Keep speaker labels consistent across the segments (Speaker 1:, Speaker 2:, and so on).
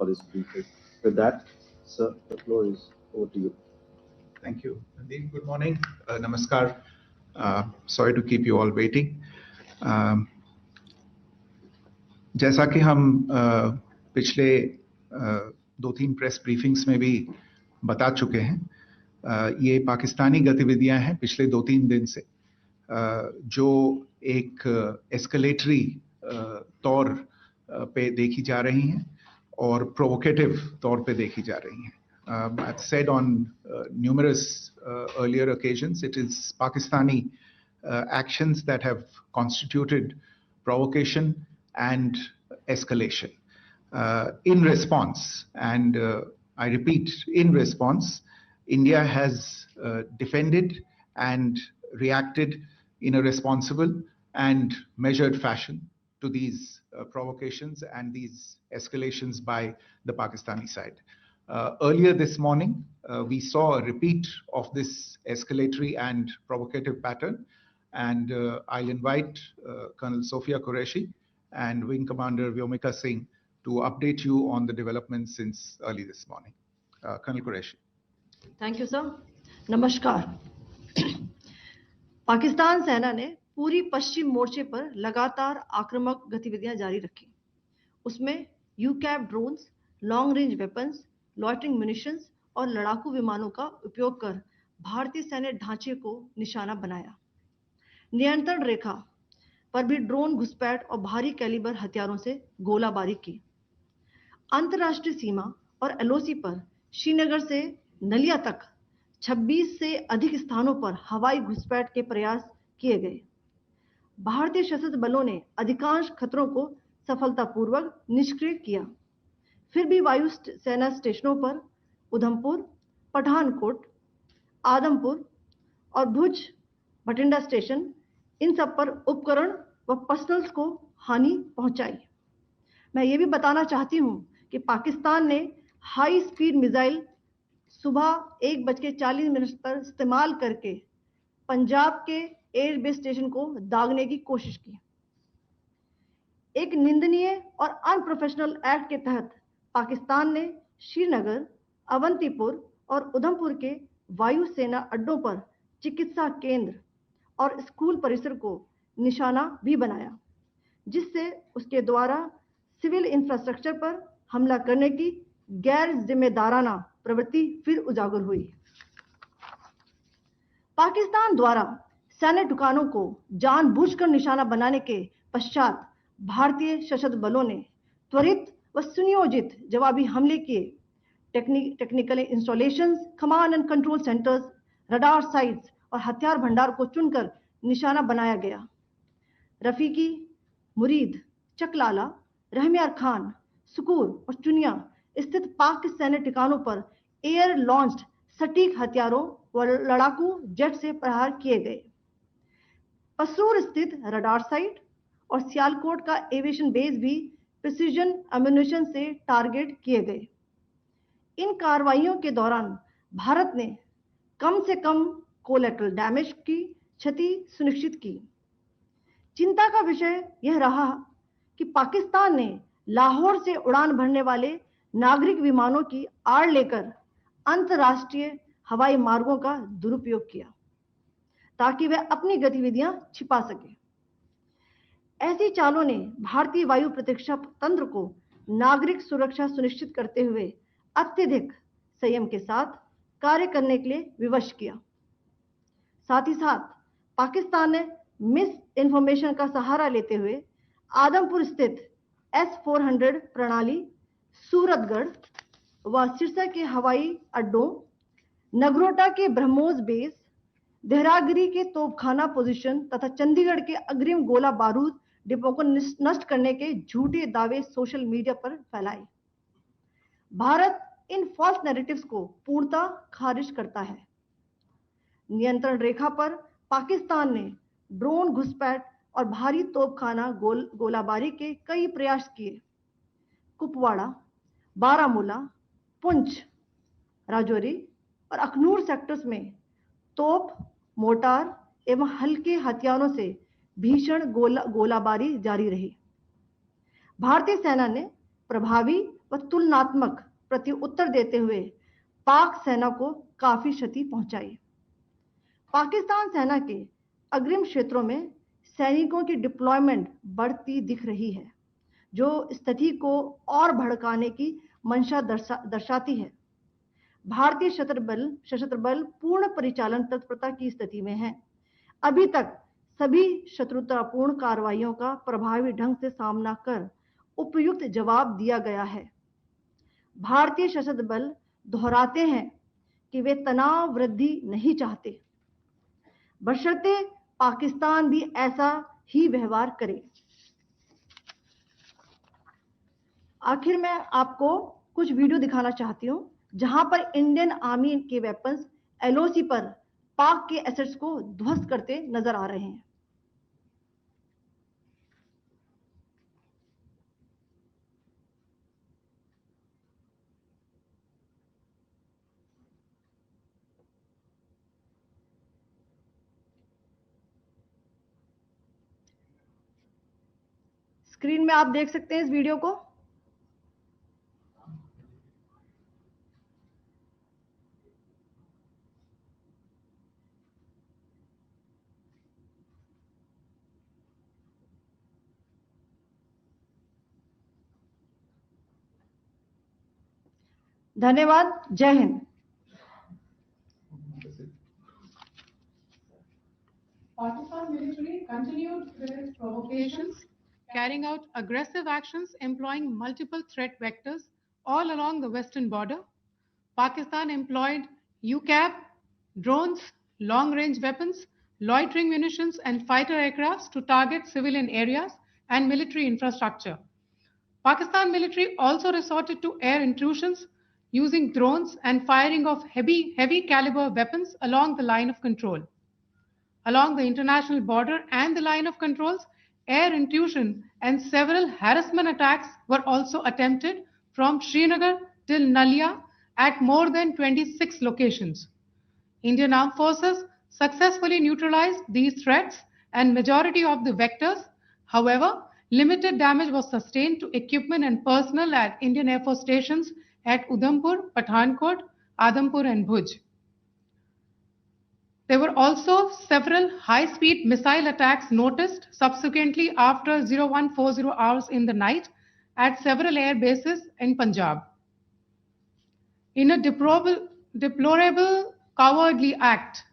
Speaker 1: for this briefing. With that, sir, the floor is over to you.
Speaker 2: Thank you, Nadeem. Good morning. Namaskar. Sorry to keep you all waiting. जैसा कि हम पिछले 2-3 press briefings में भी बता चुके हैं, ये पाकिस्तानी गतिविधियां हैं पिछले 2-3 दिन से, जो एक एस्केलेटरी तौर पे देखी जा रही हैं और प्रोवोकेटिव तौर पे देखी जा रही हैं. I've said on numerous earlier occasions, it is Pakistani actions that have constituted provocation and escalation. In response, and I repeat, in response, India has defended and reacted in a responsible and measured fashion to these provocations and these escalations by the Pakistani side. Earlier this morning, we saw a repeat of this escalatory and provocative pattern, and I'll invite Colonel Sophia Qureshi and Wing Commander Vyomika Singh to update you on the developments since early this morning. Colonel Qureshi.
Speaker 3: Thank you, sir. Namaskar. Pakistan सेना ने पूरी पश्चिम मोर्चे पर लगातार आक्रामक गतिविधियां जारी रखी. उसमें यूकैप drones, long range weapons, loitering munitions और लड़ाकू विमानों का उपयोग कर भारतीय सैन्य ढांचे को निशाना बनाया. नियंत्रण रेखा पर भी ड्रोन घुसपैठ और भारी कैलिबर हथियारों से गोलाबारी की. अंतर्राष्ट्रीय सीमा और एलओसी पर श्रीनगर से नलिया तक 26 से अधिक स्थानों पर हवाई घुसपैठ के प्रयास किए गए. भारतीय सशस्त्र बलों ने अधिकांश खतरों को सफलतापूर्वक निष्क्रिय किया. फिर भी वायु सेना स्टेशनों पर उधमपुर, पठानकोट, आदमपुर और भुज बठिंडा स्टेशन, इन सब पर उपकरण व पर्सनल्स को हानि पहुंचाई. मैं ये भी बताना चाहती हूं कि पाकिस्तान ने हाई स्पीड मिसाइल सुबह 1:40 पर इस्तेमाल करके पंजाब के एयरबेस स्टेशन को दागने की कोशिश की. एक निंदनीय और अनप्रोफेशनल एक्ट के तहत पाकिस्तान ने श्रीनगर, अवंतीपुर और उधमपुर के वायु सेना अड्डों पर चिकित्सा केंद्र और स्कूल परिसर को निशाना भी बनाया, जिससे उसके द्वारा सिविल इंफ्रास्ट्रक्चर पर हमला करने की गैर जिम्मेदाराना प्रवृत्ति फिर उजागर हुई. पाकिस्तान द्वारा सैन्य ठिकानों को जानबूझकर निशाना बनाने के पश्चात भारतीय सशस्त्र बलों ने त्वरित व सुनियोजित जवाबी हमले किए. Technical installations, command and control centres, radar sites और हथियार भंडार को चुनकर निशाना बनाया गया. रफीकी, मुरीद, चकलाला, रहमियार खान, सुकूर और चुनिया स्थित पाक के सैन्य ठिकानों पर एयर लॉन्च्ड सटीक हथियारों व लड़ाकू जेट से प्रहार किए गए. पसरूर स्थित रडार साइट और सियालकोट का एविएशन बेस भी प्रिसीजन एम्यूनिशन से टारगेट किए गए. इन कार्रवाइयों के दौरान भारत ने कम से कम कोलैटरल डैमेज की क्षति सुनिश्चित की. चिंता का विषय यह रहा कि पाकिस्तान ने लाहौर से उड़ान भरने वाले नागरिक विमानों की आड़ लेकर अंतर्राष्ट्रीय हवाई मार्गों का दुरुपयोग किया ताकि वह अपनी गतिविधियां छिपा सके. ऐसी चालों ने भारतीय वायु प्रतिरक्षा तंत्र को नागरिक सुरक्षा सुनिश्चित करते हुए अत्यधिक संयम के साथ कार्य करने के लिए विवश किया. साथ ही साथ पाकिस्तान ने मिस इंफॉर्मेशन का सहारा लेते हुए आदमपुर स्थित S-400 प्रणाली, सूरतगढ़ व सिरसा के हवाई अड्डों, नगरोटा के ब्रह्मोस बेस, देहरागिरी के तोपखाना पोजीशन तथा चंडीगढ़ के अग्रिम गोला बारूद डिपो को नष्ट करने के झूठे दावे सोशल मीडिया पर फैलाए. भारत इन फॉल्स नैरेटिव्स को पूर्णतः खारिज करता है. नियंत्रण रेखा पर पाकिस्तान ने ड्रोन घुसपैठ और भारी तोपखाना गोलाबारी के कई प्रयास किए. कुपवाड़ा, बारामूला, पुंछ, राजौरी और अखनूर सेक्टर्स में तोप, मोर्टार एवं हल्के हथियारों से भीषण गोलाबारी जारी रही. भारतीय सेना ने प्रभावी व व तुलनात्मक प्रत्युत्तर देते हुए पाक सेना को काफी क्षति पहुंचाई। पाकिस्तान सेना के अग्रिम क्षेत्रों में सैनिकों की डिप्लॉयमेंट बढ़ती दिख रही है, जो स्थिति को और भड़काने की मंशा दर्शाती है। भारतीय सशस्त्र बल पूर्ण परिचालन तत्परता की स्थिति में है। अभी तक सभी शत्रुतापूर्ण कार्रवाइयों का प्रभावी ढंग से सामना कर उपयुक्त जवाब दिया गया है। भारतीय सशस्त्र बल दोहराते हैं कि वे तनाव वृद्धि नहीं चाहते, बशर्ते पाकिस्तान भी ऐसा ही व्यवहार करे। आखिर मैं आपको कुछ वीडियो दिखाना चाहती हूं जहां पर इंडियन आर्मी के वेपन्स एलओसी पर पाक के एसेट्स को ध्वस्त करते नजर आ रहे हैं। स्क्रीन में आप देख सकते हैं इस वीडियो को। धन्यवाद। जय Hind.
Speaker 4: Pakistan military continued with its provocations, carrying out aggressive actions employing multiple threat vectors all along the western border. Pakistan employed UCAV, drones, long-range weapons, loitering munitions, and fighter aircrafts to target civilian areas and military infrastructure. Pakistan military also resorted to air intrusions using drones and firing of heavy caliber weapons along the line of control. Along the international border and the line of controls, air intrusion and several harassment attacks were also attempted from Srinagar till Nalia at more than 26 locations. Indian Armed Forces successfully neutralized these threats and majority of the vectors. However, limited damage was sustained to equipment and personnel at Indian Air Force stations at Udhampur, Pathankot, Adampur and Bhuj. There were also several high-speed missile attacks noticed subsequently after 0140 hours in the night at several air bases in Punjab. In a deplorable cowardly act,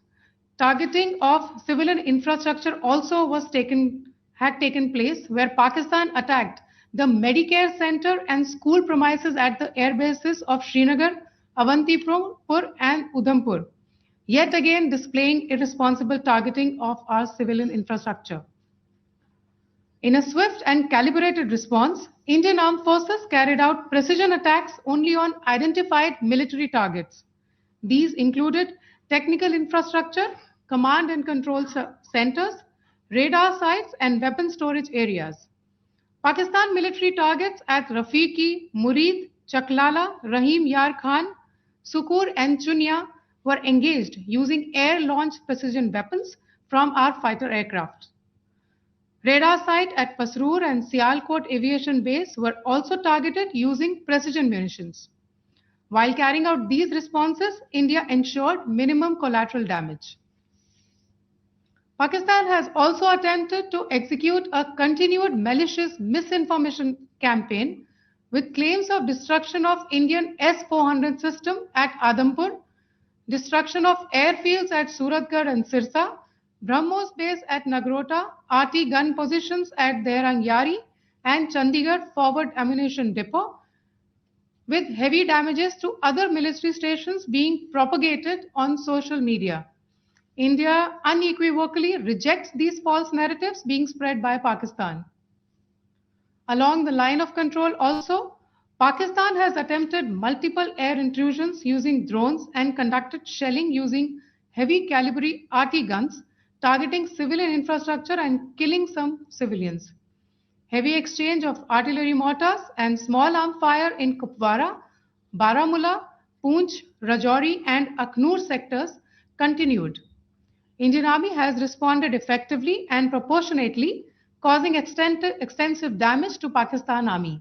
Speaker 4: targeting of civilian infrastructure also had taken place, where Pakistan attacked the Medicare Center and school premises at the air bases of Srinagar, Avantipur and Udhampur, yet again displaying irresponsible targeting of our civilian infrastructure. In a swift and calibrated response, Indian Armed Forces carried out precision attacks only on identified military targets. These included technical infrastructure, command and control centers, radar sites, and weapon storage areas. Pakistan military targets at Rafiqi, Murid, Chaklala, Rahim Yar Khan, Sukur, and Chunya were engaged using air-launched precision weapons from our fighter aircraft. Radar site at Pasroor and Sialkot Aviation Base were also targeted using precision munitions. While carrying out these responses, India ensured minimum collateral damage. Pakistan has also attempted to execute a continued malicious misinformation campaign with claims of destruction of Indian S-400 system at Adampur, destruction of airfields at Suratgarh and Sirsa, BrahMos base at Nagrota, RT gun positions at Derang Yari and Chandigarh forward ammunition depot, with heavy damages to other military stations being propagated on social media. India unequivocally rejects these false narratives being spread by Pakistan. Along the line of control also, Pakistan has attempted multiple air intrusions using drones and conducted shelling using heavy caliber RT guns, targeting civilian infrastructure and killing some civilians. Heavy exchange of artillery mortars and small arm fire in Kupwara, Baramulla, Poonch, Rajouri and Aknoor sectors continued. Indian Army has responded effectively and proportionately, causing extensive damage to Pakistan Army.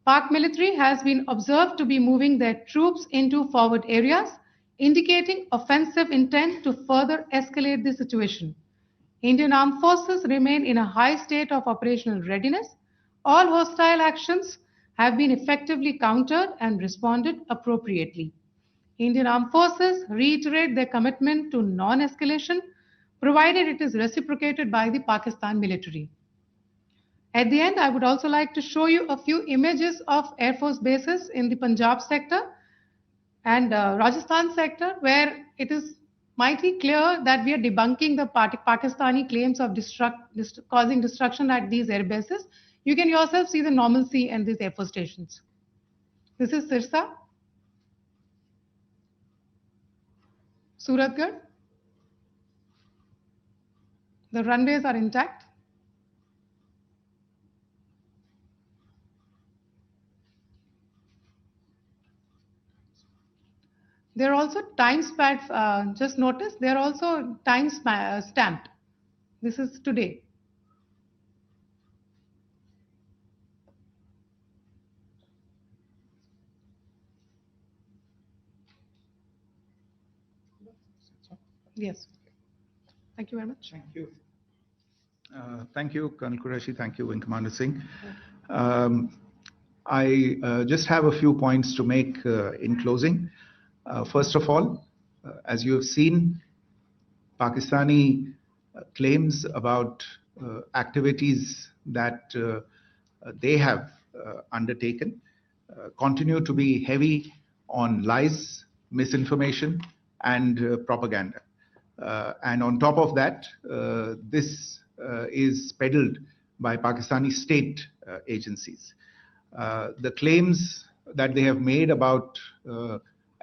Speaker 4: Pak military has been observed to be moving their troops into forward areas, indicating offensive intent to further escalate the situation. Indian armed forces remain in a high state of operational readiness. All hostile actions have been effectively countered and responded appropriately. Indian armed forces reiterate their commitment to non-escalation, provided it is reciprocated by the Pakistan military. At the end, I would also like to show you a few images of Air Force bases in the Punjab sector and Rajasthan sector, where it is mighty clear that we are debunking the Pakistani claims of causing destruction at these air bases. You can yourself see the normalcy in these Air Force stations. This is Sirsa, Suratgarh. The runways are intact. There are also just notice, they are also stamped. This is today. Yes. Thank you very much.
Speaker 2: Thank you. Thank you, Colonel Qureshi. Thank you, Wing Commander Singh. I just have a few points to make in closing. First of all, as you have seen, Pakistani claims about activities that they have undertaken continue to be heavy on lies, misinformation, and propaganda. And on top of that, this is peddled by Pakistani state agencies. The claims that they have made about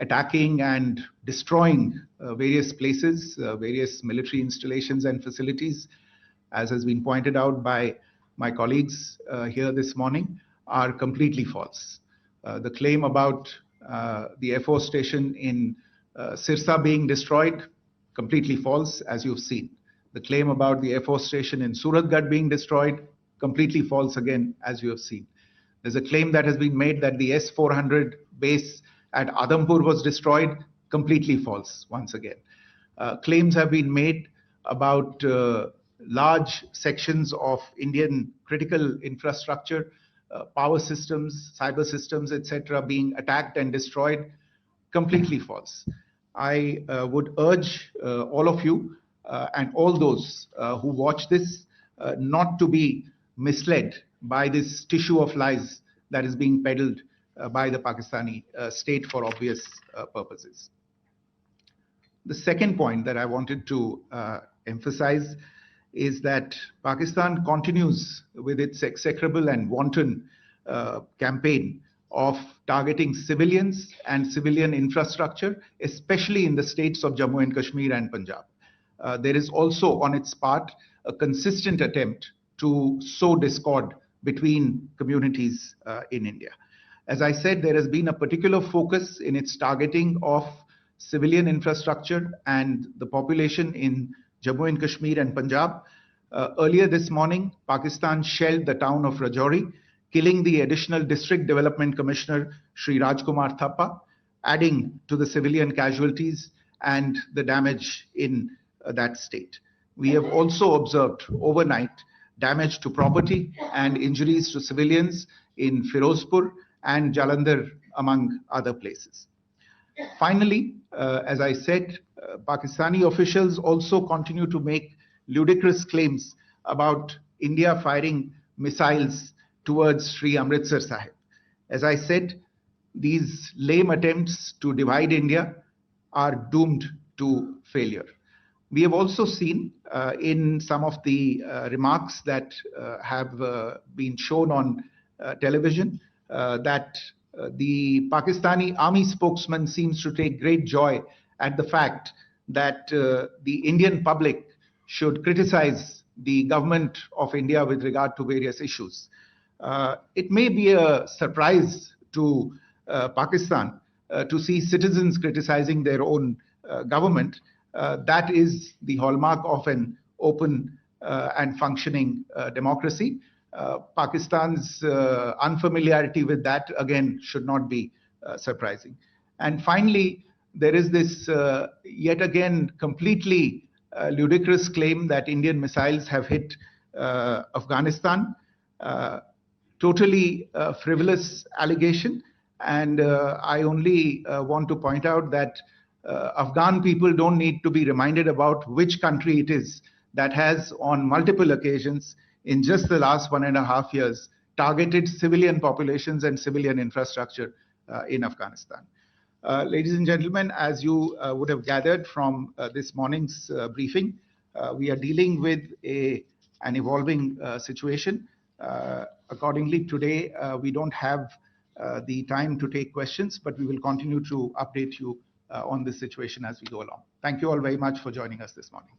Speaker 2: attacking and destroying various places, various military installations and facilities, as has been pointed out by my colleagues here this morning, are completely false. The claim about the Air Force station in Sirsa being destroyed, completely false, as you've seen. The claim about the Air Force station in Suratgarh being destroyed, completely false again, as you have seen. There's a claim that has been made that the S-400 base at Adampur was destroyed, completely false, once again. Claims have been made about large sections of Indian critical infrastructure, power systems, cyber systems, etc., being attacked and destroyed, completely false. I would urge all of you and all those who watch this not to be misled by this tissue of lies that is being peddled by the Pakistani state for obvious purposes. The second point that I wanted to emphasize is that Pakistan continues with its execrable and wanton campaign of targeting civilians and civilian infrastructure, especially in the states of Jammu and Kashmir and Punjab. There is also on its part a consistent attempt to sow discord between communities in India. As I said, there has been a particular focus in its targeting of civilian infrastructure and the population in Jammu and Kashmir and Punjab. Earlier this morning, Pakistan shelled the town of Rajouri, killing the additional District Development Commissioner, Sri Rajkumar Thappa, adding to the civilian casualties and the damage in that state. We have also observed overnight damage to property and injuries to civilians in Firozpur and Jalandhar, among other places. Finally, as I said, Pakistani officials also continue to make ludicrous claims about India firing missiles towards Sri Amritsar Sahib. As I said, these lame attempts to divide India are doomed to failure. We have also seen in some of the remarks that have been shown on television that the Pakistani army spokesman seems to take great joy at the fact that the Indian public should criticize the government of India with regard to various issues. It may be a surprise to Pakistan to see citizens criticizing their own government. That is the hallmark of an open and functioning democracy. Pakistan's unfamiliarity with that, again, should not be surprising. And finally, there is this yet again completely ludicrous claim that Indian missiles have hit Afghanistan. Totally frivolous allegation. And I only want to point out that Afghan people don't need to be reminded about which country it is that has, on multiple occasions in just the last 1.5 years, targeted civilian populations and civilian infrastructure in Afghanistan. Ladies and gentlemen, as you would have gathered from this morning's briefing, we are dealing with an evolving situation. Accordingly, today we don't have the time to take questions, but we will continue to update you on this situation as we go along. Thank you all very much for joining us this morning.